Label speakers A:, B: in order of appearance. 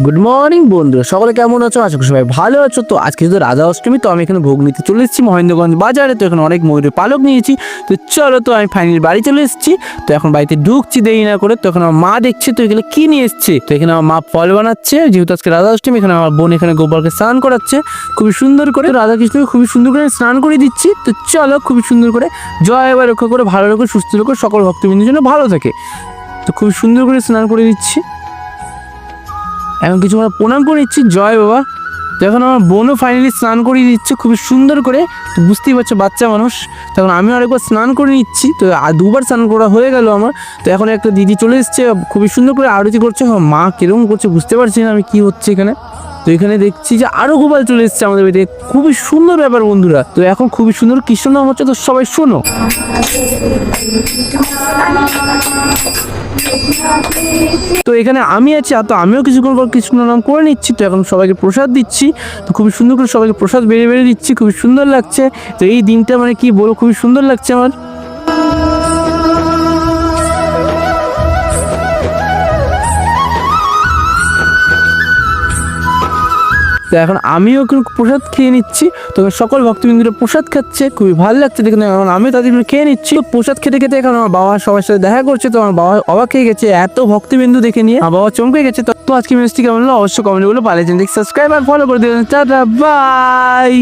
A: Good morning বন্ধুরা, সকলে কেমন আছো? আশা করি সবাই ভালো আছো। তো আজকে যেহেতু রাধা অষ্টমী, তো আমি এখানে ভোগ নিতে চলে এসেছি মহেন্দ্রগঞ্জ বাজারে। তো এখানে অনেক ময়ূরের পালক নিয়েছি। তো চলো, তো আমি ফাইনালি বাড়ি চলে এসেছি। তো এখন বাড়িতে ঢুকছি দেরি না করে। তো এখন আমার মা দেখছে, তো এখানে কি নিয়ে এসছে। তো এখানে আমার মা ফল বানাচ্ছে, যেহেতু আজকে রাধা অষ্টমী। এখানে আমার বোন এখানে গোপালকে স্নান করাচ্ছে খুবই সুন্দর করে। রাধা কৃষ্ণকে খুবই সুন্দর করে স্নান করে দিচ্ছি। তো চলো, খুবই সুন্দর করে জয় এবার রক্ষা করে, ভালো রেখে, সুস্থ রেখে, সকল ভক্তবৃন্দের জন্য ভালো থাকে। তো খুবই সুন্দর করে স্নান করে দিচ্ছি। এখন কিছু আমরা প্রণাম করে নিচ্ছি, জয় বাবা। তো এখন আমার বোনও ফাইনালি স্নান করিয়ে দিচ্ছে খুবই সুন্দর করে। তো বুঝতেই পারছো, বাচ্চা মানুষ। তখন আমি আরেকবার স্নান করে নিচ্ছি। তো দুবার স্নান করা হয়ে গেল আমার। তো এখন একটা দিদি চলে এসছে, খুবই সুন্দর করে আরতি করছে। মা কিরকম করছে বুঝতে পারছি না আমি, কি হচ্ছে এখানে। তো এখানে দেখছি যে আরো গোপাল চলে এসছে আমাদের বাড়িতে, খুবই সুন্দর ব্যাপার বন্ধুরা। তো এখন খুবই সুন্দর কৃষ্ণ নাম হচ্ছে, তো সবাই শোনো। তো এখানে আমি আছি, তো আমিও কিছুক্ষণ পর কৃষ্ণ নাম করে নিচ্ছি। তো এখন সবাইকে প্রসাদ দিচ্ছি। তো খুবই সুন্দর করে সবাইকে প্রসাদ বেড়ে বেড়ে দিচ্ছি, খুবই সুন্দর লাগছে। তো এই দিনটা মানে কি বলবো, খুবই সুন্দর লাগছে আমার। তো এখন আমিও প্রসাদ খেয়ে নিচ্ছি। তো সকল ভক্তবৃন্দরা প্রসাদ খাচ্ছে, খুবই ভালো লাগছে দেখুন। এখন আমি তাদের খেয়ে নিচ্ছি। প্রসাদ খেতে খেতে এখন আমার বাবা সবার সাথে দেখা করছে। তো আমার বাবা অবাক হয়ে গেছে, এত ভক্তবিন্দু দেখে নিয়ে আমার বাবা চমকে গেছে। তো আজকে মিষ্টি কেমন হলো অবশ্যই কমেন্ট বলে, পারলে চ্যানেলটি সাবস্ক্রাইব আর ফলো করে দেবেন। Tata, by.